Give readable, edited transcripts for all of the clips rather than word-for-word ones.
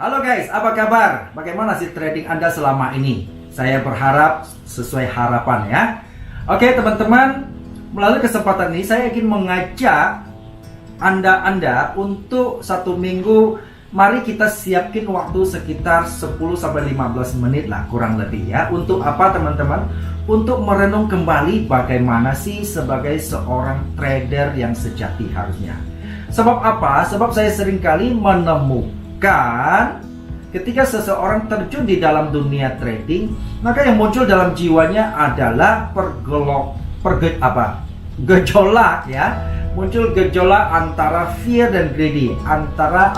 Halo guys, apa kabar? Bagaimana sih trading Anda selama ini? Saya berharap sesuai harapan ya. Oke teman-teman, melalui kesempatan ini saya ingin mengajak Anda untuk satu minggu. Mari kita siapin waktu sekitar 10-15 menit lah kurang lebih ya. Untuk apa teman-teman? Untuk merenung kembali bagaimana sih sebagai seorang trader yang sejati harusnya. Sebab apa? Sebab saya seringkali menemukan ketika seseorang terjun di dalam dunia trading, maka yang muncul dalam jiwanya adalah gejolak ya. Muncul gejolak antara fear dan greedy, antara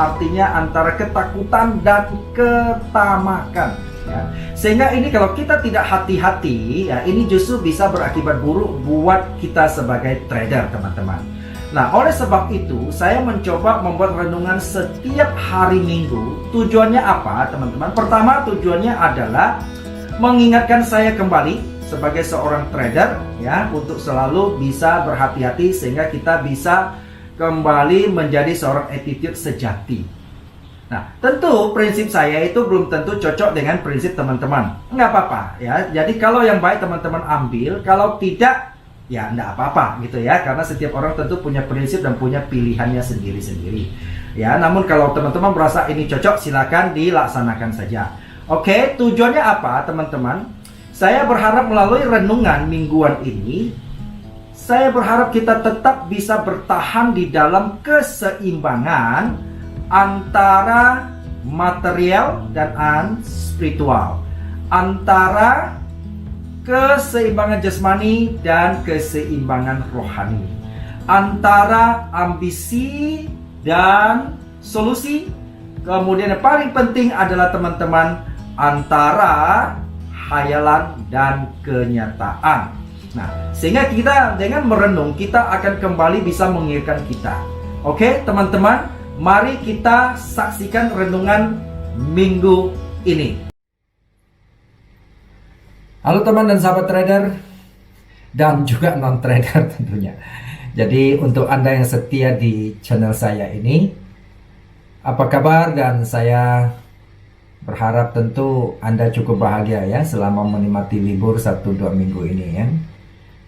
ketakutan dan ketamakan ya. Sehingga ini kalau kita tidak hati-hati ya, ini justru bisa berakibat buruk buat kita sebagai trader teman-teman. Nah, oleh sebab itu, saya mencoba membuat renungan setiap hari Minggu. Tujuannya apa, teman-teman? Pertama, tujuannya adalah mengingatkan saya kembali sebagai seorang trader, ya, untuk selalu bisa berhati-hati sehingga kita bisa kembali menjadi seorang attitude sejati. Nah, tentu prinsip saya itu belum tentu cocok dengan prinsip teman-teman. Nggak apa-apa, ya. Jadi kalau yang baik teman-teman ambil, kalau tidak, ya enggak apa-apa gitu ya, karena setiap orang tentu punya prinsip dan punya pilihannya sendiri-sendiri ya. Namun kalau teman-teman merasa ini cocok, silakan dilaksanakan saja. Oke, tujuannya apa teman-teman? Saya berharap melalui renungan mingguan ini, saya berharap kita tetap bisa bertahan di dalam keseimbangan antara material dan spiritual, antara keseimbangan jasmani dan keseimbangan rohani, antara ambisi dan solusi. Kemudian yang paling penting adalah teman-teman, antara hayalan dan kenyataan. Nah, sehingga kita dengan merenung, kita akan kembali bisa mengingatkan kita. Oke teman-teman, mari kita saksikan renungan minggu ini. Halo teman dan sahabat trader dan juga non-trader tentunya. Jadi untuk Anda yang setia di channel saya ini, apa kabar? Dan saya berharap tentu Anda cukup bahagia ya selama menikmati libur 1-2 minggu ini ya.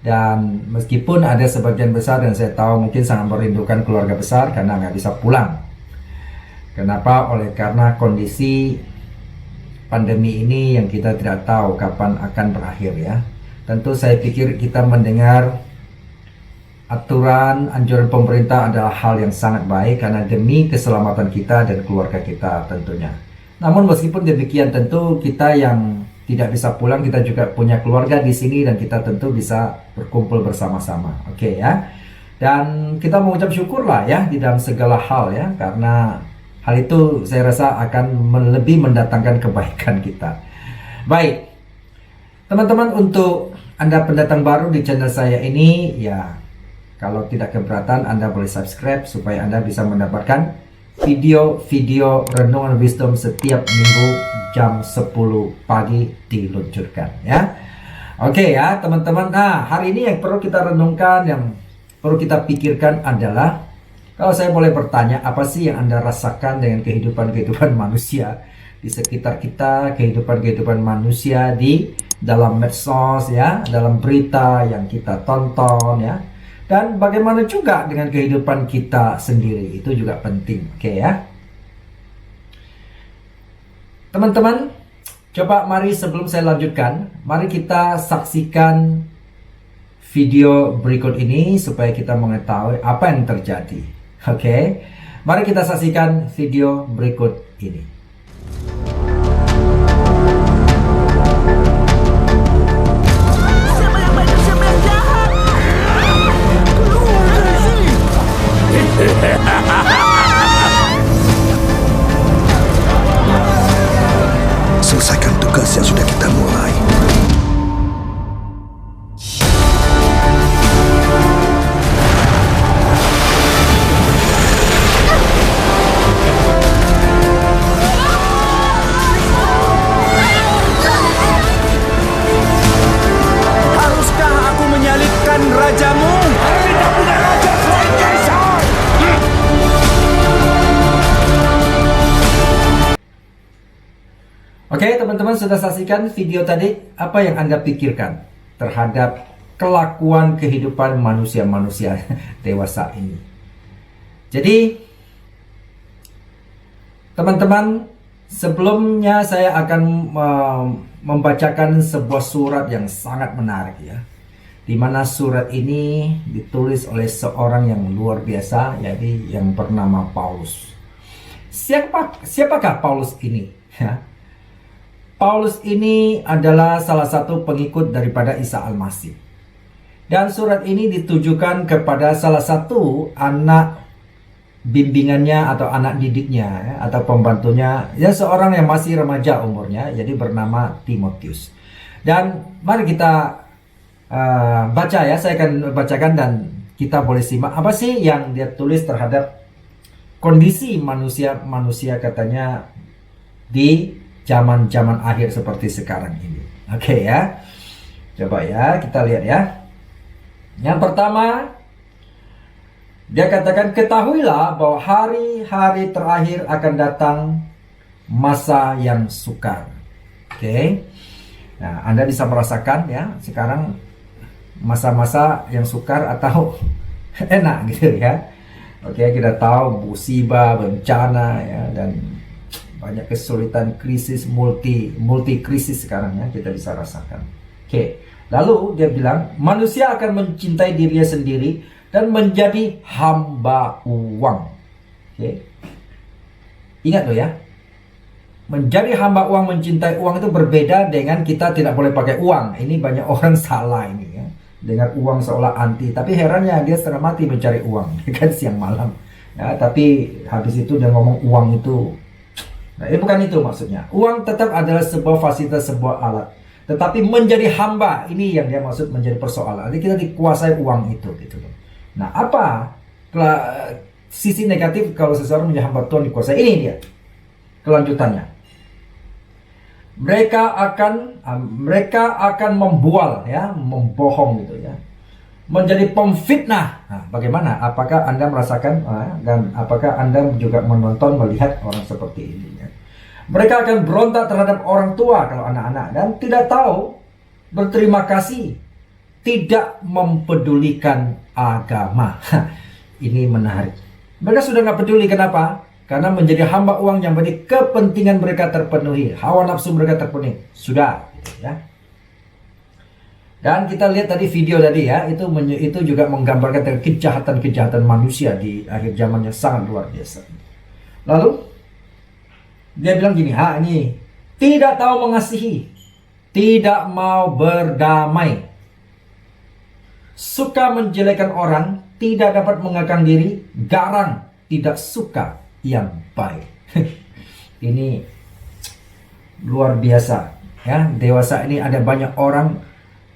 Dan meskipun ada sebagian besar dan saya tahu mungkin sangat merindukan keluarga besar karena nggak bisa pulang. Kenapa? Karena kondisi pandemi ini yang kita tidak tahu kapan akan berakhir ya. Tentu saya pikir kita mendengar aturan, anjuran pemerintah adalah hal yang sangat baik karena demi keselamatan kita dan keluarga kita tentunya. Namun meskipun demikian, tentu kita yang tidak bisa pulang, kita juga punya keluarga di sini dan kita tentu bisa berkumpul bersama-sama. Oke ya. Dan kita mengucap syukur lah ya di dalam segala hal ya, karena hal itu saya rasa akan lebih mendatangkan kebaikan kita. Baik, teman-teman, untuk Anda pendatang baru di channel saya ini, ya kalau tidak keberatan Anda boleh subscribe supaya Anda bisa mendapatkan video-video renungan wisdom setiap minggu jam 10 pagi diluncurkan ya. Oke ya teman-teman, nah hari ini yang perlu kita renungkan, yang perlu kita pikirkan adalah, kalau saya boleh bertanya, apa sih yang Anda rasakan dengan kehidupan manusia di sekitar kita, kehidupan manusia di dalam medsos ya, dalam berita yang kita tonton ya, dan bagaimana juga dengan kehidupan kita sendiri, itu juga penting, oke ya. Teman-teman, coba mari sebelum saya lanjutkan, mari kita saksikan video berikut ini supaya kita mengetahui apa yang terjadi. Oke, mari kita saksikan video berikut ini. Selesaikan tugas yang sudah kita mulai. Oke, teman-teman sudah saksikan video tadi. Apa yang Anda pikirkan terhadap kelakuan kehidupan manusia-manusia dewasa ini? Jadi, teman-teman, sebelumnya saya akan membacakan sebuah surat yang sangat menarik ya. Di mana surat ini ditulis oleh seorang yang luar biasa, yaitu yang bernama Paulus. Siapakah Paulus ini? Ya. Paulus ini adalah salah satu pengikut daripada Isa Al-Masih. Dan surat ini ditujukan kepada salah satu anak bimbingannya atau anak didiknya ya, atau pembantunya, ya seorang yang masih remaja umurnya, jadi bernama Timotius. Dan mari kita baca ya, saya akan bacakan dan kita boleh simak apa sih yang dia tulis terhadap kondisi manusia katanya di zaman-zaman akhir seperti sekarang ini. Oke ya, coba ya kita lihat ya. Yang pertama, dia katakan, ketahuilah bahwa hari-hari terakhir akan datang masa yang sukar. Oke. Nah, Anda bisa merasakan ya sekarang masa-masa yang sukar atau enak gitu ya. Oke, kita tahu musibah, bencana ya, dan banyak kesulitan, krisis, multi krisis sekarang ya kita bisa rasakan. Oke. Lalu dia bilang, manusia akan mencintai dirinya sendiri dan menjadi hamba uang. Oke. Ingat loh ya, menjadi hamba uang, mencintai uang itu berbeda dengan kita tidak boleh pakai uang. Ini banyak orang salah ini ya. Dengan uang seolah anti, tapi herannya dia setengah mati mencari uang kan siang malam ya, tapi habis itu dia ngomong uang itu, nah ini bukan itu maksudnya. Uang tetap adalah sebuah fasilitas, sebuah alat, tetapi menjadi hamba, ini yang dia maksud menjadi persoalan. Jadi kita dikuasai uang itu gitu loh. Nah, apa sisi negatif kalau seseorang menjadi hamba Tuhan dikuasai? Ini dia kelanjutannya. Mereka akan membual ya, membohong gitu ya, menjadi pemfitnah. Nah, bagaimana? Apakah Anda merasakan dan apakah Anda juga menonton, melihat orang seperti ini ya? Mereka akan berontak terhadap orang tua kalau anak-anak, dan tidak tahu berterima kasih, tidak mempedulikan agama. Ini menarik. Mereka sudah nggak peduli. Kenapa? Karena menjadi hamba uang yang berarti kepentingan mereka terpenuhi, hawa nafsu mereka terpenuhi. Sudah, gitu ya. Dan kita lihat tadi video tadi ya, itu juga menggambarkan kejahatan-kejahatan manusia di akhir zaman yang sangat luar biasa. Lalu dia bilang gini, ini tidak tahu mengasihi, tidak mau berdamai, suka menjelekan orang, tidak dapat mengekang diri, garang, tidak suka yang baik. Ini luar biasa ya. Dewasa ini ada banyak orang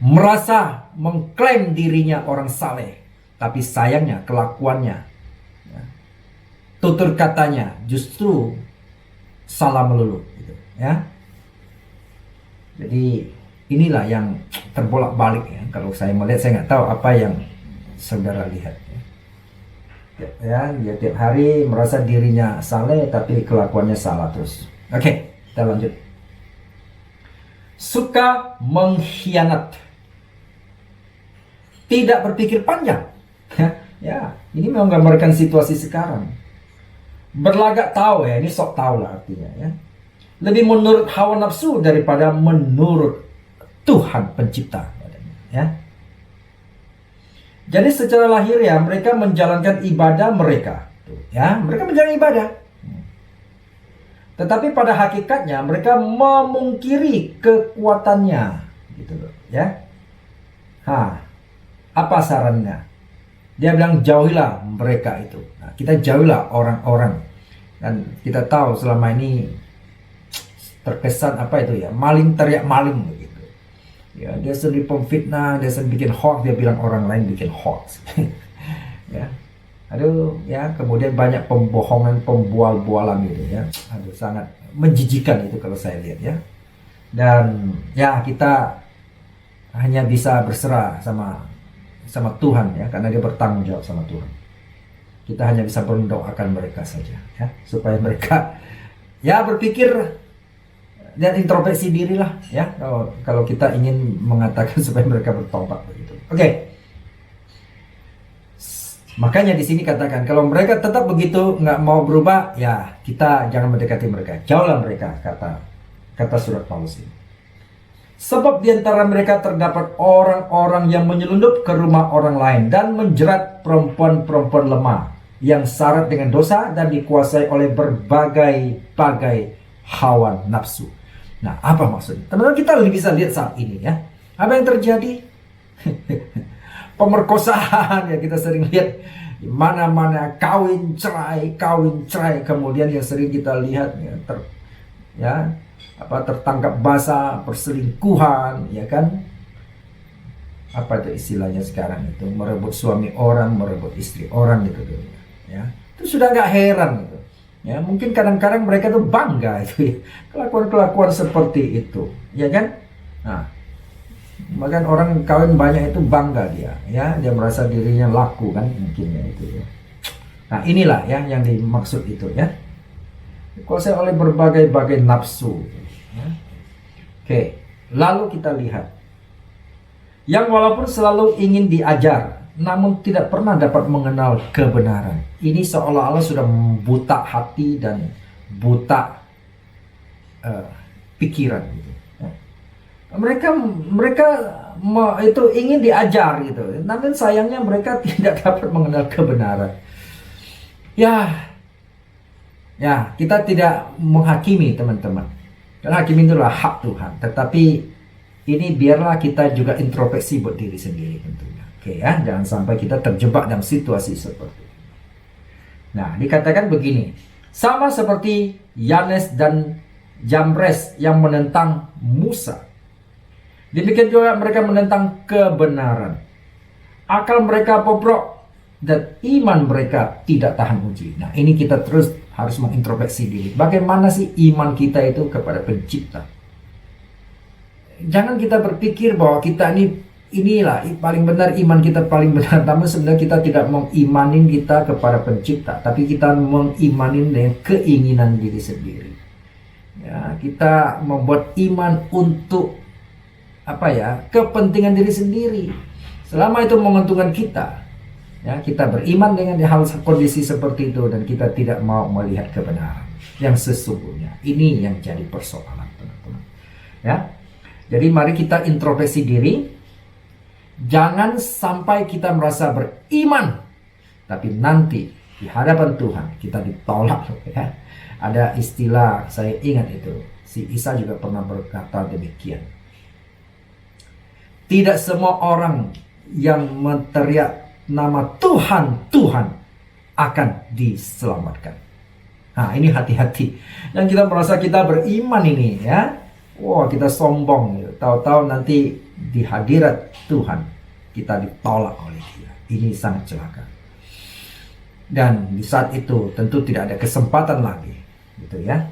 merasa mengklaim dirinya orang saleh, tapi sayangnya kelakuannya ya, tutur katanya justru salah melulu gitu, ya. Jadi inilah yang terbolak-balik ya. Kalau saya melihat, saya nggak tahu apa yang saudara lihat ya. Dia tiap hari merasa dirinya saleh tapi kelakuannya salah terus. Oke, kita lanjut. Suka mengkhianat, tidak berpikir panjang. Ya, ini menggambarkan situasi sekarang. Berlagak tahu ya, ini sok tahu lah artinya ya. Lebih menurut hawa nafsu daripada menurut Tuhan pencipta ya. Jadi secara lahir ya mereka menjalankan ibadah mereka, ya mereka menjalankan ibadah. Tetapi pada hakikatnya mereka memungkiri kekuatannya, gitu loh, ya. Apa sarannya? Dia bilang jauhilah mereka itu. Nah, kita jauhilah orang-orang, dan kita tahu selama ini terkesan apa itu ya, maling teriak maling begitu. Ya, dia sendiri pemfitnah, dia sendiri bikin hoax, dia bilang orang lain bikin hoax. Ya. Aduh, ya, kemudian banyak pembohongan, pembual-bualan gitu ya. Aduh, sangat menjijikan itu kalau saya lihat ya. Dan ya kita hanya bisa berserah sama Tuhan ya, karena dia bertanggung jawab sama Tuhan. Kita hanya bisa mendoakan mereka saja ya, supaya mereka ya berpikir dan introspeksi dirilah ya, kalau kita ingin mengatakan supaya mereka bertobat begitu. Oke. Makanya di sini katakan kalau mereka tetap begitu nggak mau berubah, ya kita jangan mendekati mereka, jauhlah mereka, kata surat Paulus ini. Sebab di antara mereka terdapat orang-orang yang menyelundup ke rumah orang lain dan menjerat perempuan-perempuan lemah yang syarat dengan dosa dan dikuasai oleh berbagai-bagai hawa nafsu. Nah, apa maksudnya? Teman-teman, kita bisa lihat saat ini ya. Apa yang terjadi? Pemerkosaan ya, kita sering lihat di mana-mana kawin cerai, kemudian yang sering kita lihat ya, tertangkap basah, perselingkuhan, ya kan? Apa itu istilahnya sekarang itu, merebut suami orang, merebut istri orang gitu ya. Itu sudah nggak heran gitu. Ya, mungkin kadang-kadang mereka tuh bangga itu ya, kelakuan-kelakuan seperti itu, ya kan? Nah, bahkan orang kawin banyak itu bangga dia merasa dirinya laku kan, mungkin ya itu ya. Nah, inilah ya yang dimaksud itu ya. Dikuasai oleh berbagai-bagai nafsu. Ya. Oke, lalu kita lihat yang walaupun selalu ingin diajar, namun tidak pernah dapat mengenal kebenaran. Ini seolah-olah sudah buta hati dan buta pikiran gitu. Mereka itu ingin diajar gitu, namun sayangnya mereka tidak dapat mengenal kebenaran. Ya, kita tidak menghakimi teman-teman. Karena hakim itulah hak Tuhan. Tetapi ini biarlah kita juga introspeksi buat diri sendiri tentunya. Oke ya, jangan sampai kita terjebak dalam situasi seperti ini. Nah, dikatakan begini, sama seperti Yanes dan Jambres yang menentang Musa, demikian juga mereka menentang kebenaran. Akal mereka bobrok dan iman mereka tidak tahan uji. Nah, ini kita terus harus mengintrospeksi diri. Bagaimana sih iman kita itu kepada Pencipta? Jangan kita berpikir bahwa kita inilah paling benar, iman kita paling benar. Namun sebenarnya kita tidak mengimanin kita kepada Pencipta, tapi kita mengimanin dengan keinginan diri sendiri. Ya, kita membuat iman untuk kepentingan diri sendiri. Selama itu menguntungkan kita, ya, kita beriman dengan hal kondisi seperti itu dan kita tidak mau melihat kebenaran yang sesungguhnya. Ini yang jadi persoalan, teman-teman. Ya. Jadi mari kita introspeksi diri. Jangan sampai kita merasa beriman, tapi nanti di hadapan Tuhan kita ditolak. Ya. Ada istilah, saya ingat itu, si Isa juga pernah berkata demikian. Tidak semua orang yang menteriak nama Tuhan, Tuhan akan diselamatkan. Nah, ini hati-hati. Yang kita merasa kita beriman ini ya, wah kita sombong. Tahu-tahu nanti di hadirat Tuhan kita ditolak oleh Dia. Ini sangat celaka. Dan di saat itu tentu tidak ada kesempatan lagi, gitu ya.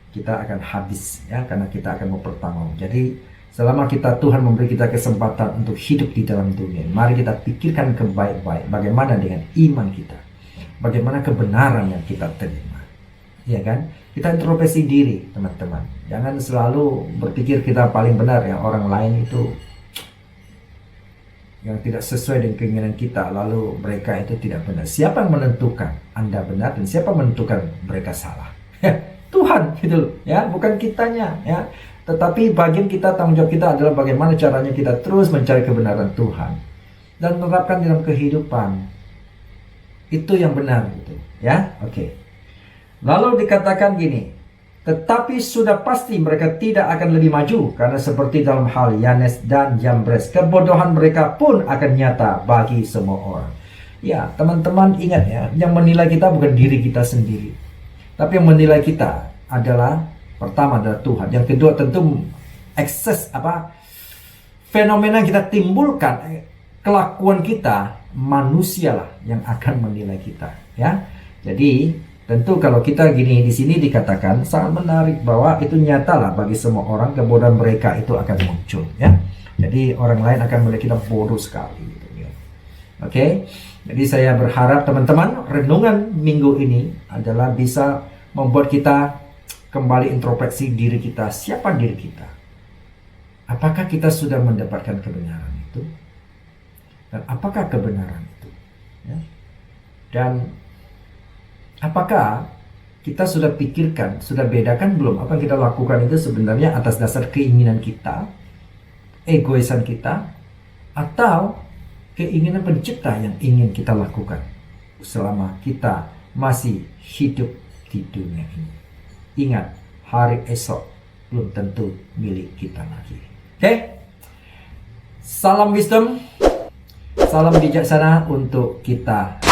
Kita akan habis ya, karena kita akan mempertanggung. Jadi selama Tuhan memberi kita kesempatan untuk hidup di dalam dunia, mari kita pikirkan baik-baik bagaimana dengan iman kita, bagaimana kebenaran yang kita terima, ya kan? Kita introspeksi diri, teman-teman. Jangan selalu berpikir kita paling benar, yang orang lain itu yang tidak sesuai dengan keinginan kita, lalu mereka itu tidak benar. Siapa yang menentukan Anda benar dan siapa yang menentukan mereka salah? Tuhan, gitu ya, bukan kitanya ya. Tetapi bagian kita, tanggung jawab kita adalah bagaimana caranya kita terus mencari kebenaran Tuhan dan menerapkan dalam kehidupan. Itu yang benar gitu ya. Oke. Lalu dikatakan gini, tetapi sudah pasti mereka tidak akan lebih maju, karena seperti dalam hal Yanes dan Jambres, kebodohan mereka pun akan nyata bagi semua orang. Ya, teman-teman ingat ya, yang menilai kita bukan diri kita sendiri, tapi yang menilai kita adalah pertama adalah Tuhan. Yang kedua tentu fenomena yang kita timbulkan, kelakuan kita, manusialah yang akan menilai kita ya. Jadi tentu kalau kita gini, di sini dikatakan sangat menarik bahwa itu nyatalah bagi semua orang, kebodohan mereka itu akan muncul ya. Jadi orang lain akan melihat kita bodoh sekali gitu ya. Oke. Jadi saya berharap teman-teman renungan minggu ini adalah bisa membuat kita kembali introspeksi diri kita. Siapa diri kita? Apakah kita sudah mendapatkan kebenaran itu? Dan apakah kebenaran itu? Ya. Dan apakah kita sudah pikirkan, sudah bedakan belum apa yang kita lakukan itu sebenarnya atas dasar keinginan kita, egoisan kita, atau keinginan pencipta yang ingin kita lakukan selama kita masih hidup di dunia ini. Ingat, hari esok belum tentu milik kita lagi. Oke? Salam wisdom, salam bijaksana untuk kita